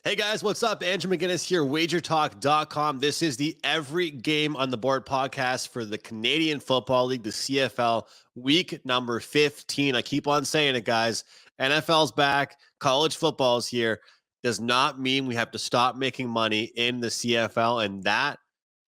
Hey guys, what's up? Andrew McInnis here, wagertalk.com. This is the Every Game on the Board podcast for the Canadian Football League, the CFL, week number 15. I keep on saying it, guys. NFL's back, college football's here. Does not mean we have to stop making money in the CFL, and that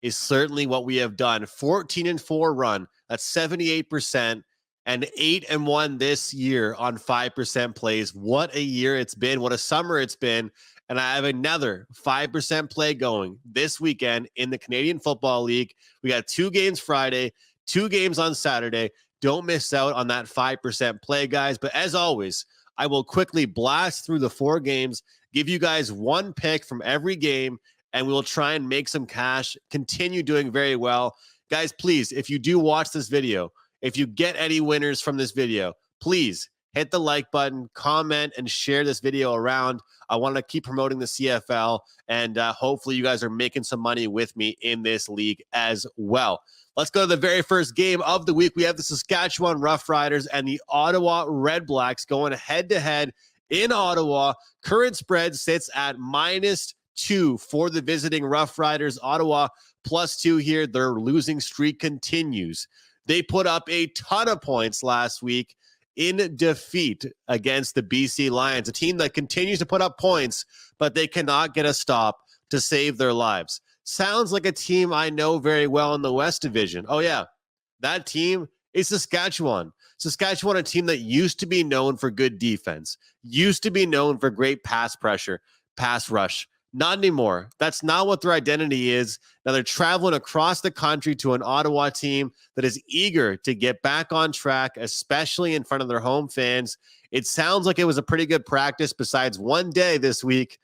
is certainly what we have done. 14-4 run, that's 78%, and 8-1 this year on 5% plays. What a year it's been. What a summer it's been. And I have another 5% play going this weekend in the Canadian Football League. We got 2 games Friday, 2 games on Saturday. Don't miss out on that 5% play, guys. But as always, I will quickly blast through the 4 games, give you guys 1 pick from every game, and we will try and make some cash, continue doing very well. Guys, please, if you do watch this video, if you get any winners from this video, please hit the like button, comment, and share this video around. I want to keep promoting the CFL, and hopefully you guys are making some money with me in this league as well. Let's go to the very first game of the week. We have the Saskatchewan Roughriders and the Ottawa Redblacks going head-to-head in Ottawa. Current spread sits at -2 for the visiting Roughriders. Ottawa +2 here. Their losing streak continues. They put up a ton of points last week in defeat against the BC Lions, a team that continues to put up points, but they cannot get a stop to save their lives. Sounds like a team I know very well in the West Division. Oh, yeah, that team is Saskatchewan. Saskatchewan, a team that used to be known for good defense, used to be known for great pass pressure, pass rush. Not anymore. That's not what their identity is. Now they're traveling across the country to an Ottawa team that is eager to get back on track, especially in front of their home fans. It sounds like it was a pretty good practice. Besides one day this week,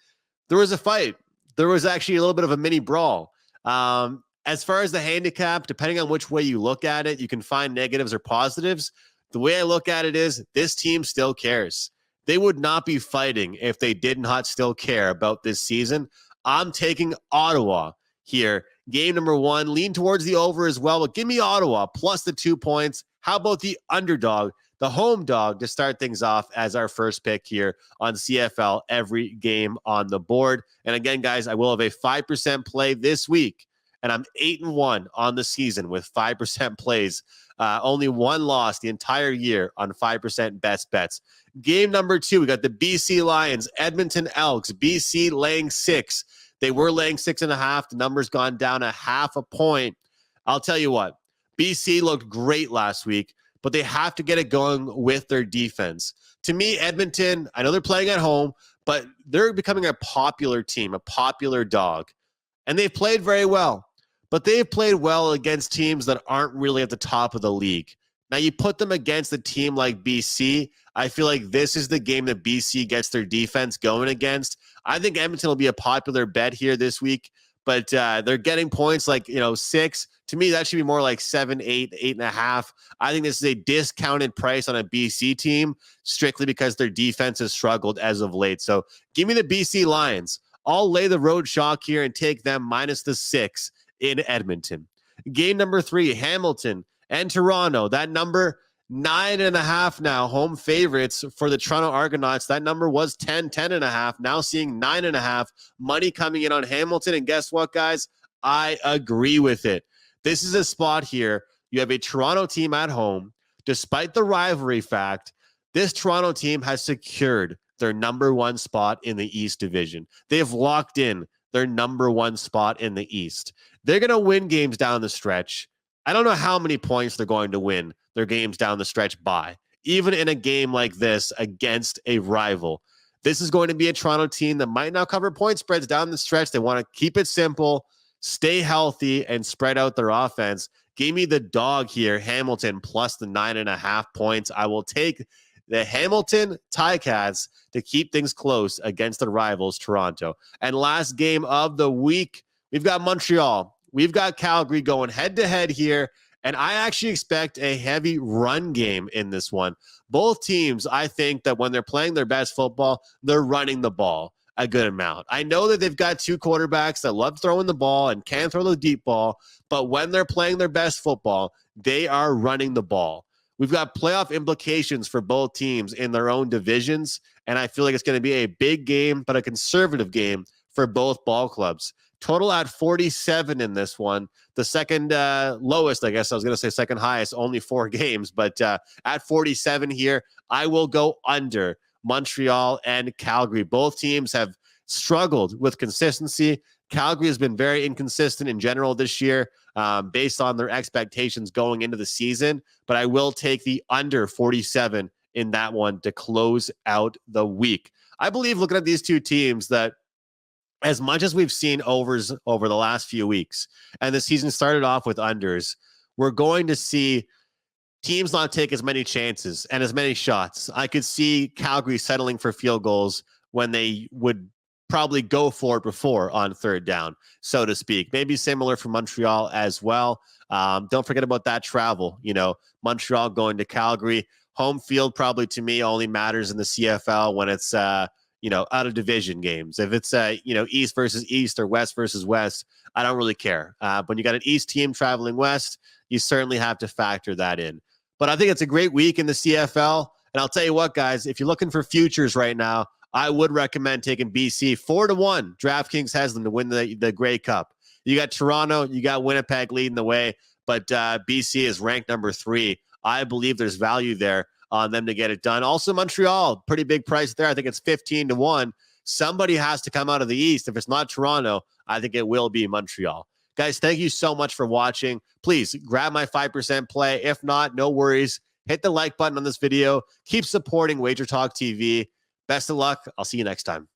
there was a fight. There was actually a little bit of a mini brawl. As far as the handicap, depending on which way you look at it, you can find negatives or positives. The way I look at it is this team still cares. They would not be fighting if they did not still care about this season. I'm taking Ottawa here. Game number 1, lean towards the over as well, but give me Ottawa plus the 2 points. How about the underdog, the home dog, to start things off as our first pick here on CFL Every Game on the Board. And again, guys, I will have a 5% play this week, and I'm 8-1 on the season with 5% plays. Only 1 loss the entire year on 5% best bets. Game number 2, we got the BC Lions, Edmonton Elks, BC laying 6. They were laying 6.5. The number's gone down a 0.5 point. I'll tell you what, BC looked great last week, but they have to get it going with their defense. To me, Edmonton, I know they're playing at home, but they're becoming a popular team, a popular dog. And they've played very well. But they've played well against teams that aren't really at the top of the league. Now, you put them against a team like BC, I feel like this is the game that BC gets their defense going against. I think Edmonton will be a popular bet here this week, but they're getting points like, 6. To me, that should be more like 7, 8, 8.5. I think this is a discounted price on a BC team strictly because their defense has struggled as of late. So give me the BC Lions. I'll lay the road chalk here and take them minus the 6 in Edmonton. Game number 3, Hamilton and Toronto. That number 9.5 now, home favorites for the Toronto Argonauts. That number was 10.5. Now seeing 9.5. Money coming in on Hamilton. And guess what, guys? I agree with it. This is a spot here. You have a Toronto team at home. Despite the rivalry fact, this Toronto team has secured their number 1 spot in the East Division. They have locked in their number 1 spot in the East. They're going to win games down the stretch. I don't know how many points they're going to win their games down the stretch by, even in a game like this against a rival. This is going to be a Toronto team that might not cover point spreads down the stretch. They want to keep it simple, stay healthy, and spread out their offense. Give me the dog here, Hamilton, plus the 9.5 points. I will take the Hamilton Ticats to keep things close against the rivals, Toronto. And last game of the week, we've got Montreal. We've got Calgary going head-to-head here, and I actually expect a heavy run game in this one. Both teams, I think that when they're playing their best football, they're running the ball a good amount. I know that they've got 2 quarterbacks that love throwing the ball and can throw the deep ball, but when they're playing their best football, they are running the ball. We've got playoff implications for both teams in their own divisions, and I feel like it's going to be a big game, but a conservative game for both ball clubs. Total at 47 in this one. The second lowest, I guess I was going to say second highest, only 4 games, but at 47 here, I will go under Montreal and Calgary. Both teams have struggled with consistency. Calgary has been very inconsistent in general this year based on their expectations going into the season, but I will take the under 47 in that one to close out the week. I believe, looking at these two teams, that as much as we've seen overs over the last few weeks, and the season started off with unders, we're going to see teams not take as many chances and as many shots. I could see Calgary settling for field goals when they would probably go for it before on third down, so to speak. Maybe similar for Montreal as well. Don't forget about that travel. Montreal going to Calgary. Home field probably to me only matters in the CFL when it's out of division games. If it's East versus East or West versus West, I don't really care. When you got an East team traveling West, you certainly have to factor that in. But I think it's a great week in the CFL. And I'll tell you what, guys, if you're looking for futures right now, I would recommend taking BC 4-1. DraftKings has them to win the Grey Cup. You got Toronto, you got Winnipeg leading the way, but BC is ranked number 3. I believe there's value there on them to get it done. Also, Montreal, pretty big price there. I think it's 15-1. Somebody has to come out of the East. If it's not Toronto, I think it will be Montreal. Guys, thank you so much for watching. Please grab my 5% play. If not, no worries. Hit the like button on this video. Keep supporting Wager Talk TV. Best of luck. I'll see you next time.